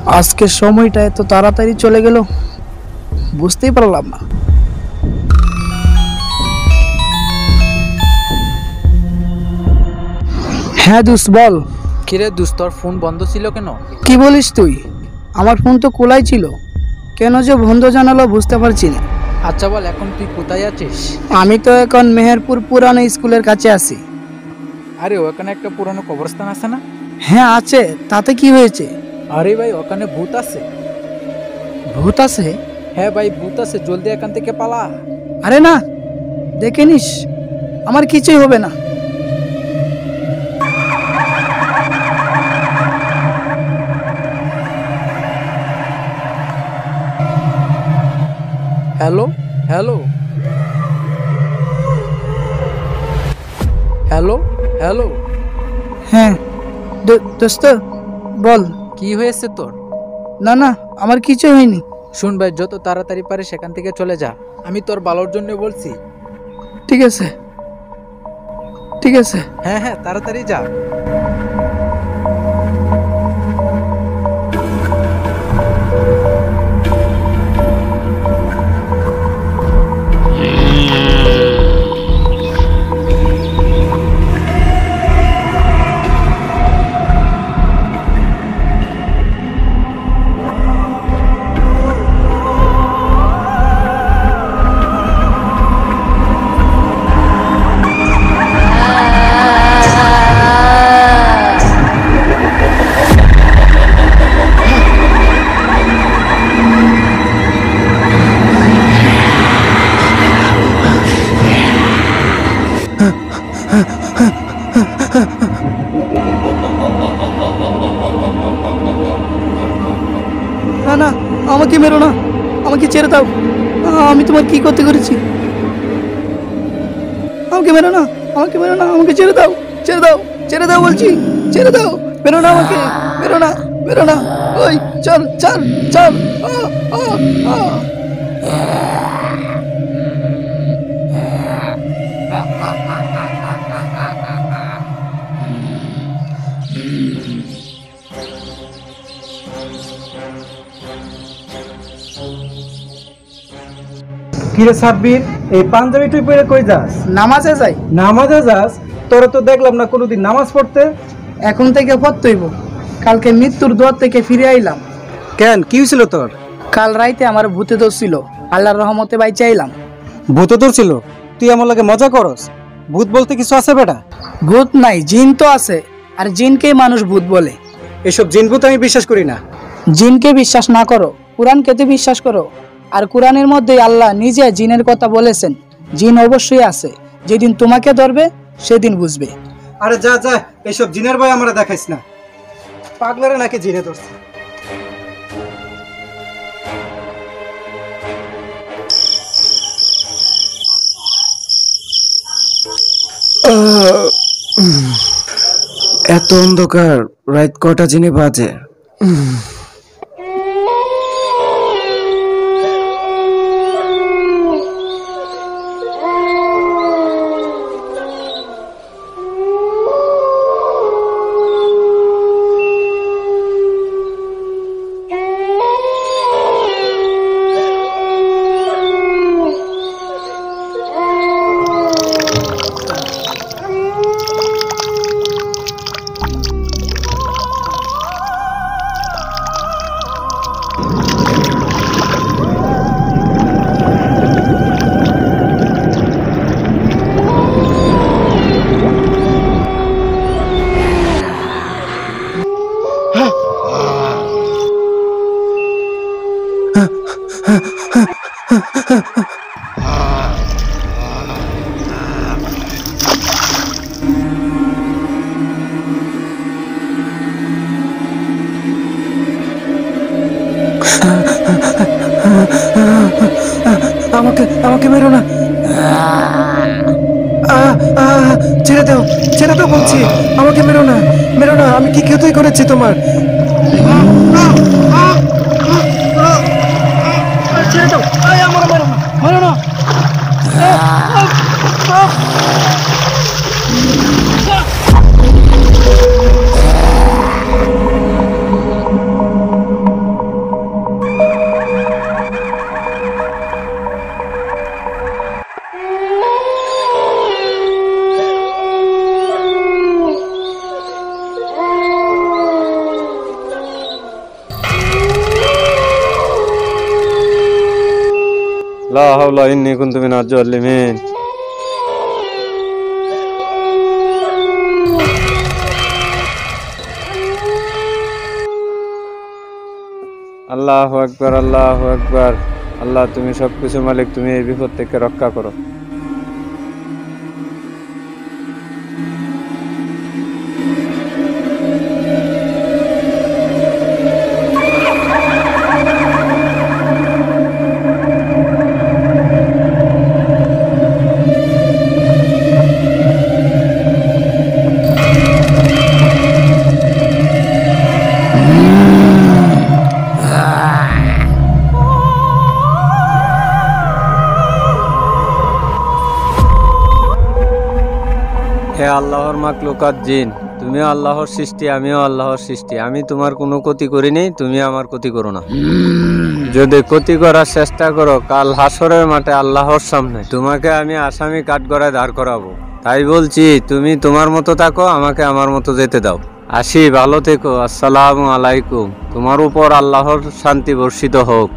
আজকের সময়টা এত তাড়াতাড়ি চলে গেল, বুঝতেই পারলাম না। হ্যাঁ দোস্ত বল। কিরে দোস্ত, তোর ফোন বন্ধ ছিল কেন? কি বলিস তুই? আমার ফোন তো খোলাই ছিল, কেন যে বন্ধ জানালো বুঝতে পারছি না। আচ্ছা বল, এখন তুই কোথায় আছিস? আমি তো এখন মেহেরপুর পুরানো স্কুলের কাছে আছি। আরে ওখানে একটা পুরানো কবরস্থান আছে না? হ্যাঁ আছে, তাতে কি হয়েছে? আরে ভাই, ওখানে ভূত আছে। ভূত আছে? হ্যাঁ ভাই, ভূত আছে, জলদি এখান থেকে পালা। আরে না, দেখে নিস, আমার কিছুই হবে না। Hello hello hello hello. হ্যাঁ দোস্ত বল। কি হয়েছে তোর? না না, আমার কিছু হয়নি। শুন ভাই, যত তাড়াতাড়ি পারে সেখান থেকে চলে যা, আমি তোর ভালোর জন্য বলছি। ঠিক আছে ঠিক আছে। হ্যাঁ হ্যাঁ, তাড়াতাড়ি যা। না না, আমাকে মেরো না, আমাকে ছেড়ে দাও। আমি তোমার কি করতে করেছি? আমাকে মেরো না, আমাকে মেরো না, আমাকে ছেড়ে দাও, ছেড়ে দাও, ছেড়ে দাও বলছি, ছেড়ে দাও। মেরো না আমাকে, মেরো না, মেরো না। ওই চল চল চল। আ, আ, আ। কিরে সাব্বির, এই পাঞ্জাবি তুই পরে কই যাস? নামাজে যাই। নামাজে যাস? তোরা তো দেখলাম না কোনোদিন নামাজ পড়তে। এখন থেকে পড়তেইব। কালকে মৃত্যুর দুয়ার থেকে ফিরে আইলাম। কেন, কি হয়েছিল তোর? কাল রাইতে আমার ভূতে ধরছিল, আল্লাহর রহমতে বাইচে আইলাম। ভূত তোর ছিল? তুই আমার লাগে মজা করস? ভূত বলতে কিছু আছে বেটা? ভূত নাই, জিন তো আছে, আর জিনকেই মানুষ ভূত বলে। এসব জিন ভূত আমি বিশ্বাস করি না। জিনকে বিশ্বাস না করো, কোরআনকে তো বিশ্বাস করো। আর কোরআনের মধ্যে আল্লাহ নিজে জিনের কথা বলেছেন। জিন অবশ্যই আছে, যেদিন তোমাকে ধরবে সেদিন বুঝবে। আরে যা যা, এসব জিনের ভয় আমরা দেখাইস না। পাগলারে নাকি জিনে ধরছে। এত অন্ধকার, রাত কটা জিনে বাজে? আমাকে আমাকে মেরো না। ছেড়ে দাও, ছেড়ে দাও বলছি। আমাকে মেরো না, মেরো না। আমি কি ক্ষতি করেছি তোমার? ছেড়ে দাও, আমার মারো না, মারো না। লা হাওলা ইন্নী কুনতু মিনাজ জালিমিন। আল্লাহু আকবার, আল্লাহু আকবার। আল্লাহ তুমি সবকিছু মালিক, তুমি এই বিপদ থেকে রক্ষা করো। হে আল্লাহর মাখলুকাত জিন, তুমিও আল্লাহর সৃষ্টি, আমিও আল্লাহর সৃষ্টি। আমি তোমার কোনো ক্ষতি করিনি, তুমি আমার ক্ষতি করো না। যদি ক্ষতি করার চেষ্টা করো, কাল হাসরের মাঠে আল্লাহর সামনে তোমাকে আমি আসামি কাঠগড়ায় দাঁড় করাবো। তাই বলছি, তুমি তোমার মতো থাকো, আমাকে আমার মতো যেতে দাও। আসি, ভালো থেকো। আসসালামু আলাইকুম। তোমার উপর আল্লাহর শান্তি বর্ষিত হোক।